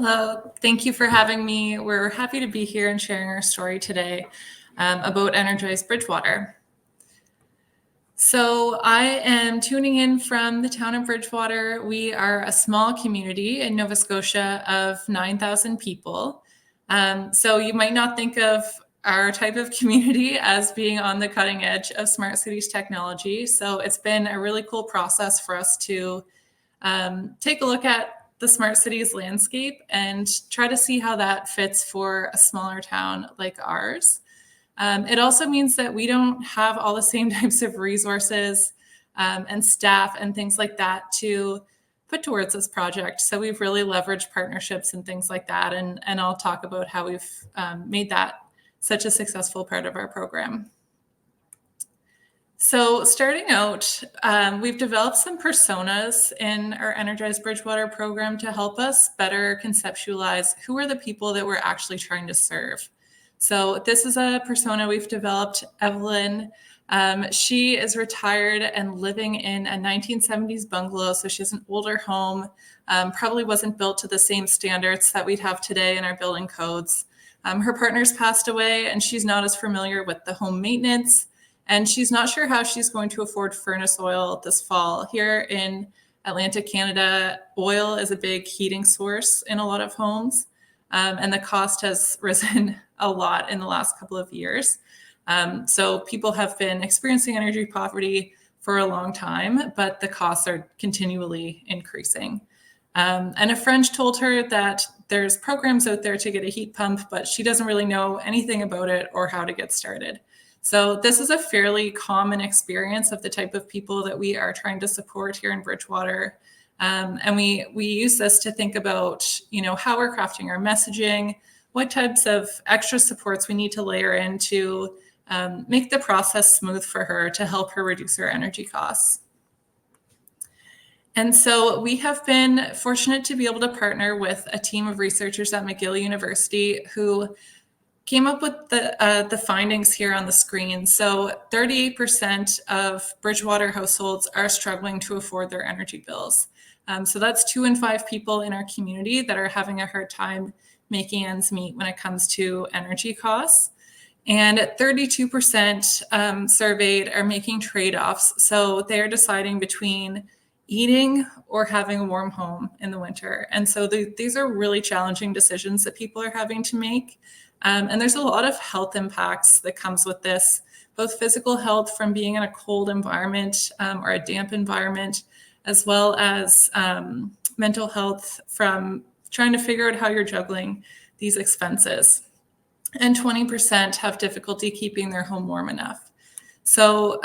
Hello, thank you for having me. We're happy to be here and sharing our story today about Energize Bridgewater. So I am tuning in from the town of Bridgewater. We are a small community in Nova Scotia of 9,000 people. So you might not think of our type of community as being on the cutting edge of smart cities technology. So it's been a really cool process for us to take a look at the smart cities landscape and try to see how that fits for a smaller town like ours. It also means that we don't have all the same types of resources and staff and things like that to put towards this project. So we've really leveraged partnerships and things like that. And I'll talk about how we've made that such a successful part of our program. So starting out, we've developed some personas in our Energize Bridgewater program to help us better conceptualize who are the people that we're actually trying to serve. So this is a persona we've developed, Evelyn. She is retired and living in a 1970s bungalow. So she has an older home, probably wasn't built to the same standards that we'd have today in our building codes. Her partner's passed away and she's not as familiar with the home maintenance. And she's not sure how she's going to afford furnace oil this fall. Here in Atlantic Canada, oil is a big heating source in a lot of homes. And the cost has risen a lot in the last couple of years. So people have been experiencing energy poverty for a long time, but the costs are continually increasing. And a friend told her that there's programs out there to get a heat pump, but she doesn't really know anything about it or how to get started. So this is a fairly common experience of the type of people that we are trying to support here in Bridgewater. And we use this to think about, how we're crafting our messaging, what types of extra supports we need to layer in to make the process smooth for her to help her reduce her energy costs. And so we have been fortunate to be able to partner with a team of researchers at McGill University who came up with the findings here on the screen. So 38% of Bridgewater households are struggling to afford their energy bills. So that's 2 in 5 people in our community that are having a hard time making ends meet when it comes to energy costs. And 32% surveyed are making trade-offs. So they're deciding between eating or having a warm home in the winter. And so these are really challenging decisions that people are having to make. And there's a lot of health impacts that comes with this, both physical health from being in a cold environment or a damp environment, as well as mental health from trying to figure out how you're juggling these expenses. And 20% have difficulty keeping their home warm enough. So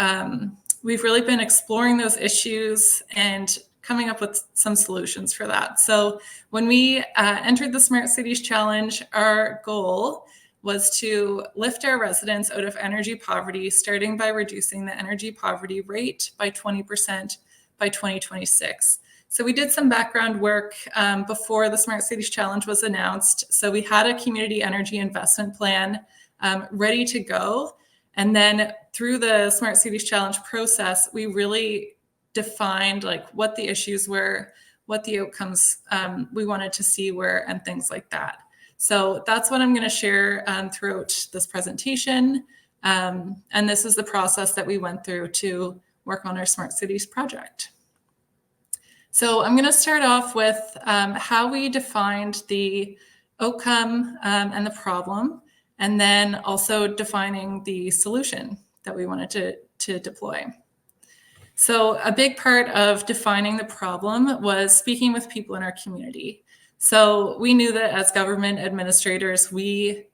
we've really been exploring those issues and coming up with some solutions for that. So when we entered the Smart Cities Challenge, our goal was to lift our residents out of energy poverty, starting by reducing the energy poverty rate by 20% by 2026. So we did some background work before the Smart Cities Challenge was announced. So we had a community energy investment plan ready to go. And then through the Smart Cities Challenge process, we really defined what the issues were, what the outcomes we wanted to see were, and things like that. So that's what I'm going to share throughout this presentation. And this is the process that we went through to work on our Smart Cities project. So I'm going to start off with how we defined the outcome and the problem, and then also defining the solution that we wanted to deploy. So a big part of defining the problem was speaking with people in our community. So we knew that as government administrators, we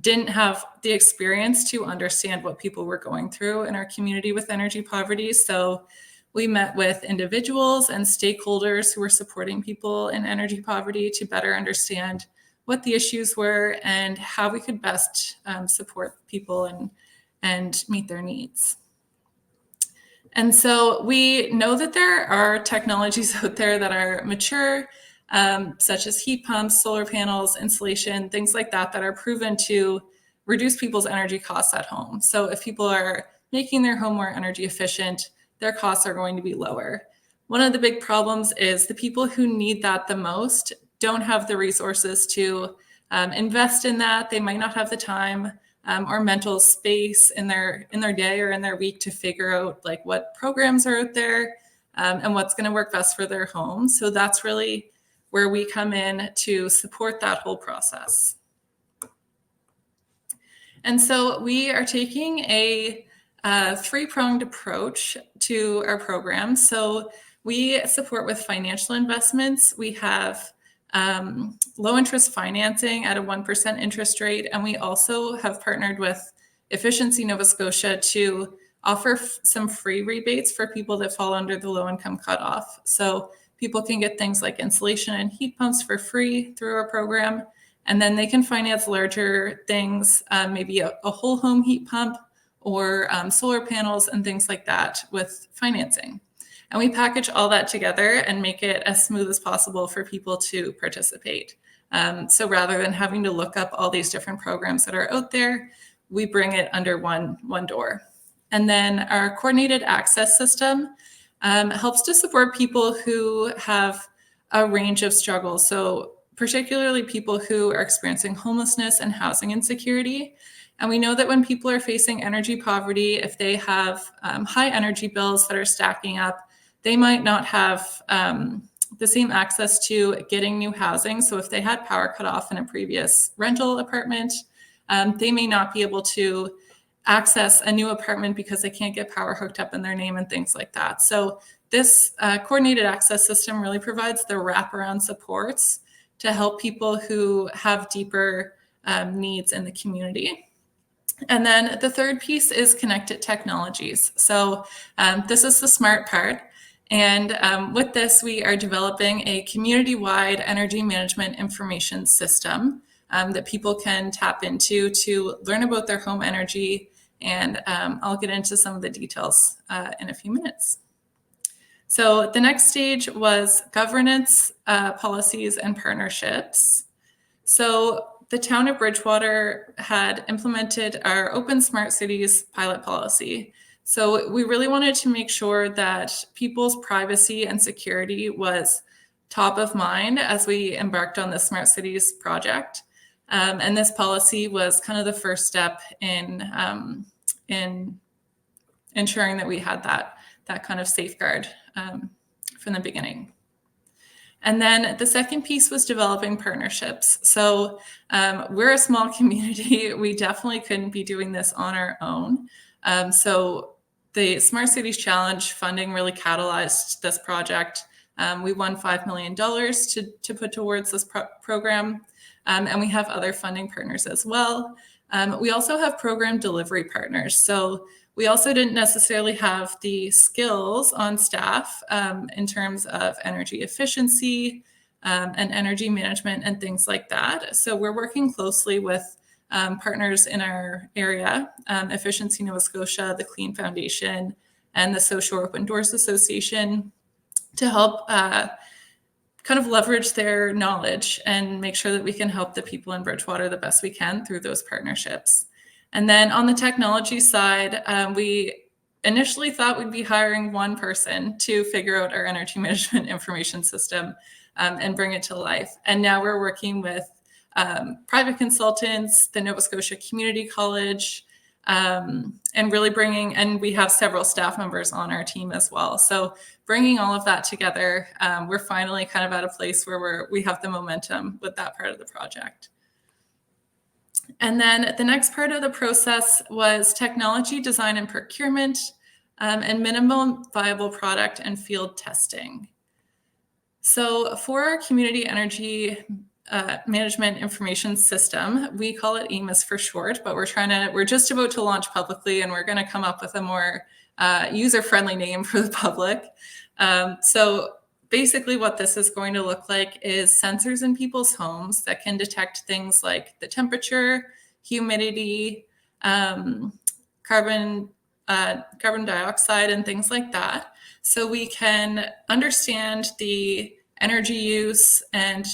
didn't have the experience to understand what people were going through in our community with energy poverty. So we met with individuals and stakeholders who were supporting people in energy poverty to better understand what the issues were and how we could best support people and meet their needs. And so we know that there are technologies out there that are mature, such as heat pumps, solar panels, insulation, things like that, that are proven to reduce people's energy costs at home. So if people are making their home more energy efficient, their costs are going to be lower. One of the big problems is the people who need that the most don't have the resources to invest in that. They might not have the time or mental space in their day or in their week to figure out like what programs are out there and what's going to work best for their home. So that's really where we come in to support that whole process. And so we are taking a three-pronged approach to our program. So we support with financial investments. We have low interest financing at a 1% interest rate. And we also have partnered with Efficiency Nova Scotia to offer some free rebates for people that fall under the low income cutoff. So people can get things like insulation and heat pumps for free through our program. And then they can finance larger things, maybe a whole home heat pump or solar panels and things like that with financing. And we package all that together and make it as smooth as possible for people to participate. So rather than having to look up all these different programs that are out there, we bring it under one door. And then our coordinated access system helps to support people who have a range of struggles. So particularly people who are experiencing homelessness and housing insecurity. And we know that when people are facing energy poverty, if they have high energy bills that are stacking up, they might not have the same access to getting new housing. So if they had power cut off in a previous rental apartment, they may not be able to access a new apartment because they can't get power hooked up in their name and things like that. So this coordinated access system really provides the wraparound supports to help people who have deeper needs in the community. And then the third piece is connected technologies. So this is the smart part. And with this, we are developing a community-wide energy management information system that people can tap into to learn about their home energy. And I'll get into some of the details in a few minutes. So the next stage was governance, policies, and partnerships. So the Town of Bridgewater had implemented our Open Smart Cities pilot policy. So we really wanted to make sure that people's privacy and security was top of mind as we embarked on the Smart Cities project. And this policy was kind of the first step in ensuring that we had that kind of safeguard from the beginning. And then the second piece was developing partnerships. So we're a small community. We definitely couldn't be doing this on our own. So the Smart Cities Challenge funding really catalyzed this project. We won $5 million to put towards this program. And we have other funding partners as well. We also have program delivery partners. So we also didn't necessarily have the skills on staff in terms of energy efficiency and energy management and things like that. So we're working closely with partners in our area, Efficiency Nova Scotia, the Clean Foundation, and the Social Open Doors Association to help kind of leverage their knowledge and make sure that we can help the people in Bridgewater the best we can through those partnerships. And then on the technology side, we initially thought we'd be hiring one person to figure out our energy management information system and bring it to life. And now we're working with private consultants, the Nova Scotia Community College, and really and we have several staff members on our team as well. So bringing all of that together, we're finally kind of at a place where we have the momentum with that part of the project. And then the next part of the process was technology design and procurement, and minimum viable product and field testing. So for our community energy management information system, we call it EMIS for short, but we're just about to launch publicly, and we're going to come up with a more user-friendly name for the public. So basically what this is going to look like is sensors in people's homes that can detect things like the temperature, humidity, carbon dioxide, and things like that. So we can understand the energy use and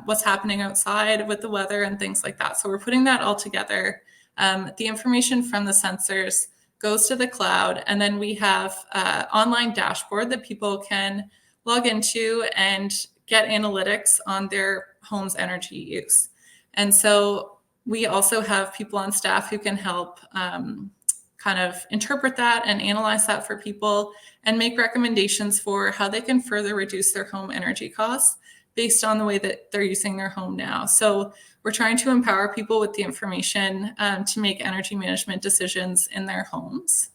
what's happening outside with the weather and things like that. So we're putting that all together. The information from the sensors goes to the cloud, and then we have an online dashboard that people can log into and get analytics on their home's energy use. And so we also have people on staff who can help kind of interpret that and analyze that for people and make recommendations for how they can further reduce their home energy costs based on the way that they're using their home now. So we're trying to empower people with the information to make energy management decisions in their homes.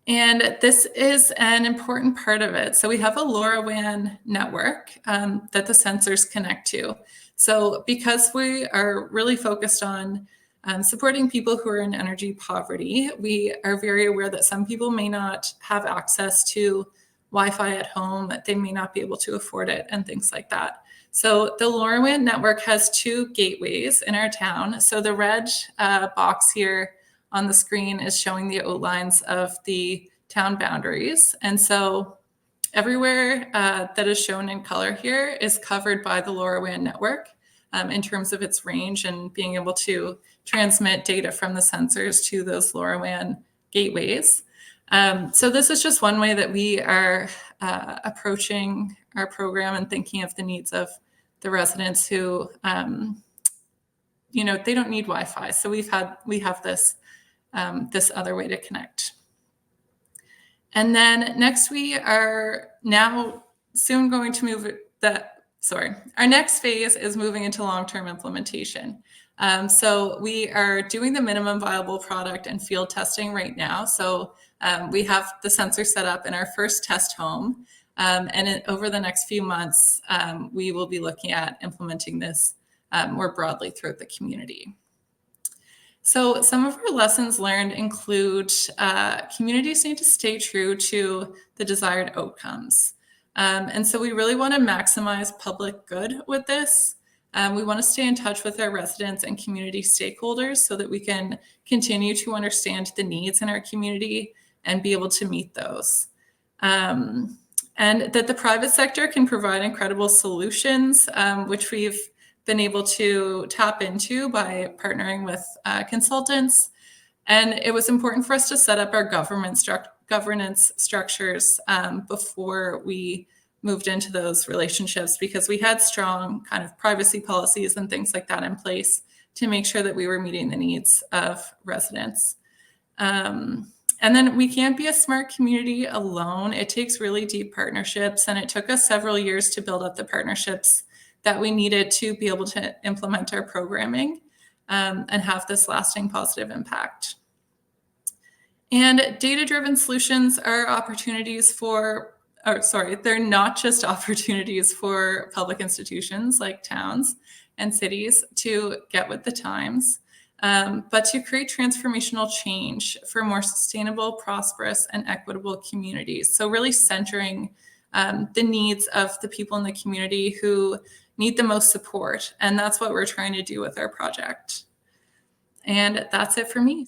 And this is an important part of it. So we have a LoRaWAN network that the sensors connect to. So because we are really focused on supporting people who are in energy poverty, we are very aware that some people may not have access to Wi-Fi at home, they may not be able to afford it, and things like that. So the LoRaWAN network has 2 gateways in our town. So the red box here on the screen is showing the outlines of the town boundaries. And so everywhere that is shown in color here is covered by the LoRaWAN network in terms of its range and being able to transmit data from the sensors to those LoRaWAN gateways. So this is just one way that we are approaching our program and thinking of the needs of the residents who, they don't need Wi-Fi. So we have this other way to connect. And then next we are now soon going to move our next phase is moving into long-term implementation. So we are doing the minimum viable product and field testing right now. So we have the sensor set up in our first test home. And over the next few months, we will be looking at implementing this more broadly throughout the community. So some of our lessons learned include communities need to stay true to the desired outcomes. And so we really want to maximize public good with this. We want to stay in touch with our residents and community stakeholders so that we can continue to understand the needs in our community and be able to meet those. And that the private sector can provide incredible solutions, which we've been able to tap into by partnering with consultants. And it was important for us to set up our governance structures before we moved into those relationships, because we had strong kind of privacy policies and things like that in place to make sure that we were meeting the needs of residents. And then we can't be a smart community alone. It takes really deep partnerships, and it took us several years to build up the partnerships that we needed to be able to implement our programming and have this lasting positive impact. And data-driven solutions are they're not just opportunities for public institutions like towns and cities to get with the times, but to create transformational change for more sustainable, prosperous, and equitable communities. So really centering the needs of the people in the community who need the most support. And that's what we're trying to do with our project. And that's it for me.